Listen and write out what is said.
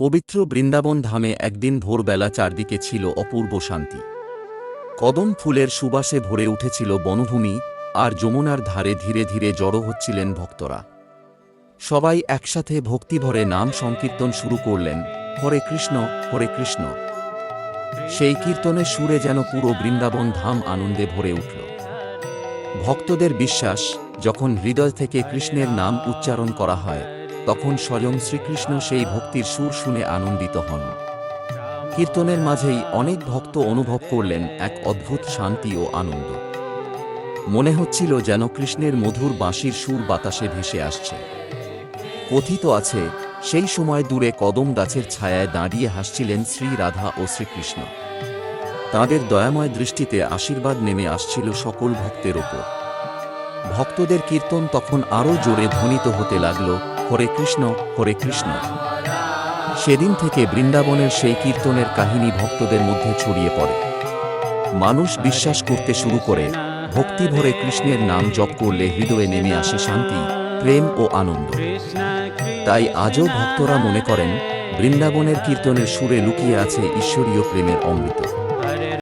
পবিত্র বৃন্দাবন ধামে একদিন ভোরবেলা চারদিকে ছিল অপূর্ব শান্তি। কদম ফুলের সুবাসে ভরে উঠেছিল বনভূমি, আর যমুনার ধারে ধীরে ধীরে জড়ো হচ্ছিলেন ভক্তরা। সবাই একসাথে ভক্তিভরে নাম সংকীর্তন শুরু করলেন, হরে কৃষ্ণ হরে কৃষ্ণ। সেই কীর্তনের সুরে যেন পুরো বৃন্দাবন ধাম আনন্দে ভরে উঠল। ভক্তদের বিশ্বাস, যখন হৃদয় থেকে কৃষ্ণের নাম উচ্চারণ করা হয়, তখন স্বয়ং শ্রীকৃষ্ণ সেই ভক্তির সুর শুনে আনন্দিত হন। কীর্তনের মাঝেই অনেক ভক্ত অনুভব করলেন এক অদ্ভুত শান্তি ও আনন্দ। মনে হচ্ছিল যেন কৃষ্ণের মধুর বাঁশির সুর বাতাসে ভেসে আসছে। কথিত আছে, সেই সময় দূরে কদম গাছের ছায়ায় দাঁড়িয়ে হাসছিলেন শ্রী রাধা ও শ্রীকৃষ্ণ। তাঁদের দয়াময় দৃষ্টিতে আশীর্বাদ নেমে আসছিল সকল ভক্তের ওপর। ভক্তদের কীর্তন তখন আরও জোরে ধ্বনিত হতে লাগল, হরে কৃষ্ণ হরে কৃষ্ণ। সেদিন থেকে বৃন্দাবনের সেই কীর্তনের কাহিনী ভক্তদের মধ্যে ছড়িয়ে পড়ে। মানুষ বিশ্বাস করতে শুরু করে, ভক্তিভরে কৃষ্ণের নাম জপ করলে হৃদয়ে নেমে আসে শান্তি, প্রেম ও আনন্দ। তাই আজও ভক্তরা মনে করেন, বৃন্দাবনের কীর্তনের সুরে লুকিয়ে আছে ঈশ্বরীয় প্রেমের অমৃত।